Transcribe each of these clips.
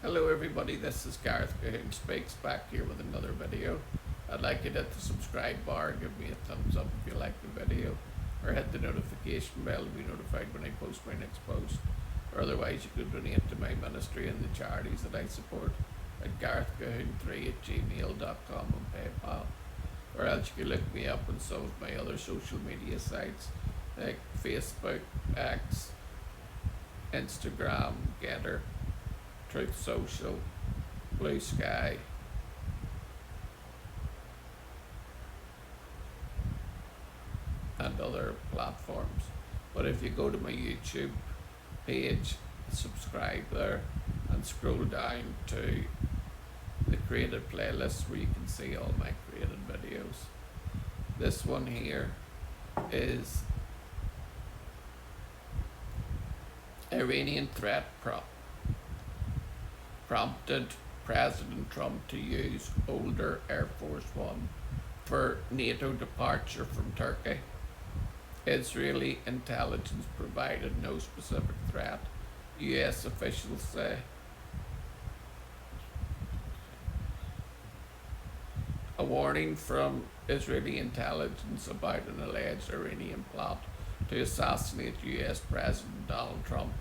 Hello everybody, this is Gareth Cahoon Speaks back here with another video. I'd like you to hit the subscribe bar, give me a thumbs up if you like the video, or hit the notification bell to be notified when I post my next post. Or otherwise you could donate to my ministry and the charities that I support at garethcahoon3@gmail.com on PayPal. Or else you can look me up on some of my other social media sites like Facebook, X, Instagram, Getter, Truth Social, Blue Sky, and other platforms. But if you go to my YouTube page, subscribe there, and scroll down to the created playlist where you can see all my created videos. This one here is Iranian threat prompted President Trump to use older Airforce One for NATO departure from Turkey. Israeli intelligence provided no specific threat, US officials say. A warning from Israeli intelligence about an alleged Iranian plot to assassinate US President Donald Trump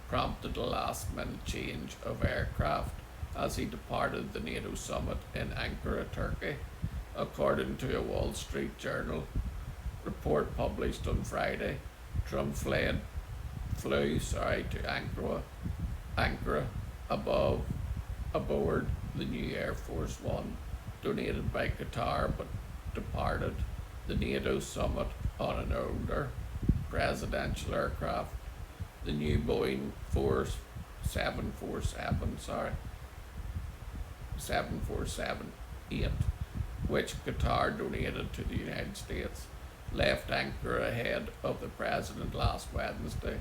prompted a last-minute change of aircraft as he departed the Nato summit in Ankara, Turkey, according to a Wall Street Journal report published on Friday. Trump flew to Ankara aboard the new Air Force One, donated by Qatar, but departed the NATO summit on an older presidential aircraft, the new Boeing 747-8, which Qatar donated to the United States, left Ankara ahead of the president last Wednesday.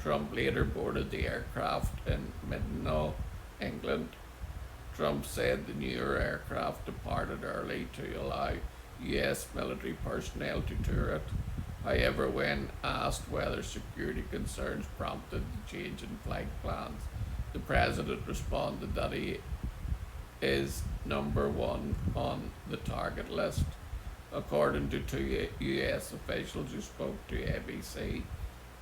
Trump later boarded the aircraft in Middenhall, England. Trump said the newer aircraft departed early to allow US military personnel to tour it. However, when asked whether security concerns prompted the change in flight plans, the president responded that he is number one on the target list. According to two US officials who spoke to ABC,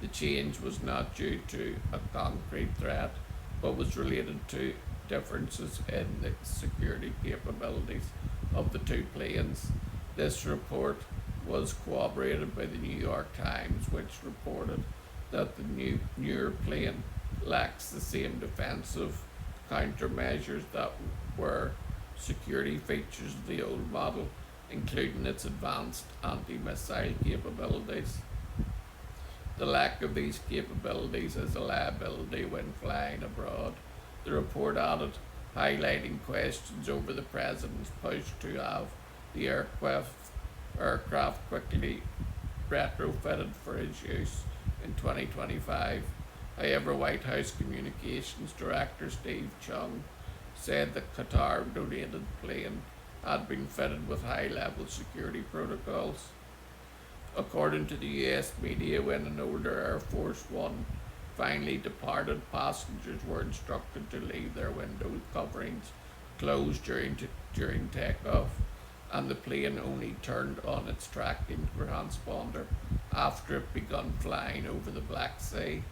the change was not due to a concrete threat, but was related to differences in the security capabilities of the two planes. This report was corroborated by the New York Times, which reported that the newer plane lacks the same defensive countermeasures that were security features of the old model, including its advanced anti-missile capabilities. The lack of these capabilities is a liability when flying abroad, the report added, highlighting questions over the president's push to have the aircraft quickly retrofitted for his use in 2025. However, White House Communications Director Steve Chung said the Qatar donated plane had been fitted with high-level security protocols. According to the US media, when an older Air Force One finally departed, passengers were instructed to leave their window coverings closed during takeoff, and the plane only turned on its tracking transponder after it began flying over the Black Sea.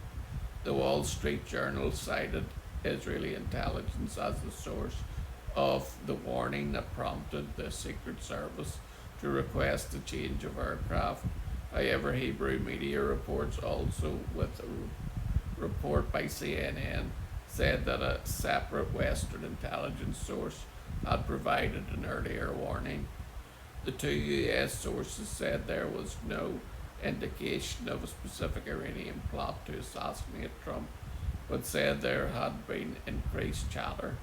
The Wall Street Journal cited Israeli intelligence as the source of the warning that prompted the Secret Service to request the change of aircraft. However, Hebrew media reports also, with a report by CNN, said that a separate Western intelligence source had provided an earlier warning. The two US sources said there was no indication of a specific Iranian plot to assassinate Trump, but said there had been increased chatter,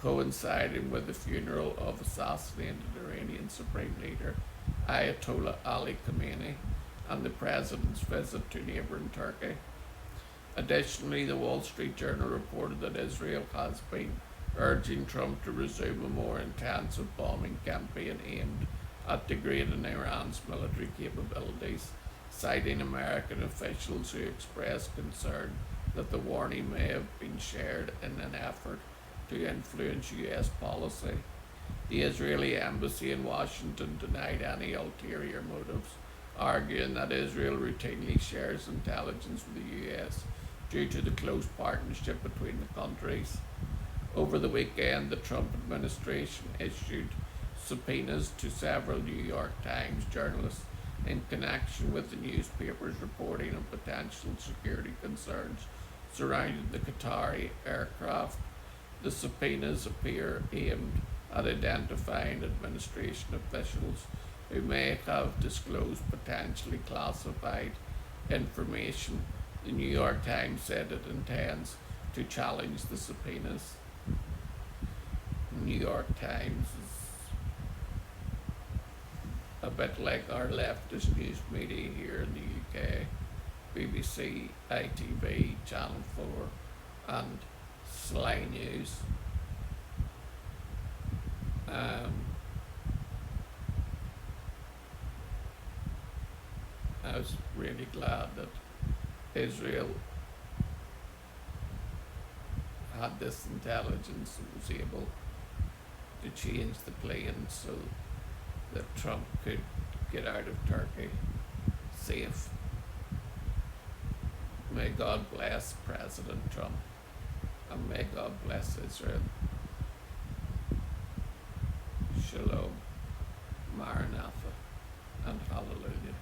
coinciding with the funeral of assassinated Iranian Supreme Leader Ayatollah Ali Khamenei and the president's visit to neighbouring Turkey. Additionally, the Wall Street Journal reported that Israel has been urging Trump to resume a more intensive bombing campaign aimed at degrading Iran's military capabilities, citing American officials who expressed concern that the warning may have been shared in an effort to influence US policy. The Israeli embassy in Washington denied any ulterior motives, arguing that Israel routinely shares intelligence with the US due to the close partnership between the countries. Over the weekend, the Trump administration issued subpoenas to several New York Times journalists in connection with the newspaper's reporting of potential security concerns surrounding the Qatari aircraft. The subpoenas appear aimed at identifying administration officials who may have disclosed potentially classified information. The New York Times said it intends to challenge the subpoenas. New York Times is a bit like our leftist news media here in the UK, BBC, ITV, Channel 4 and Sly News. I was really glad that Israel had this intelligence and was able to change the plan so that Trump could get out of Turkey safe. May God bless President Trump, and may God bless Israel. Shalom, Maranatha, and Hallelujah.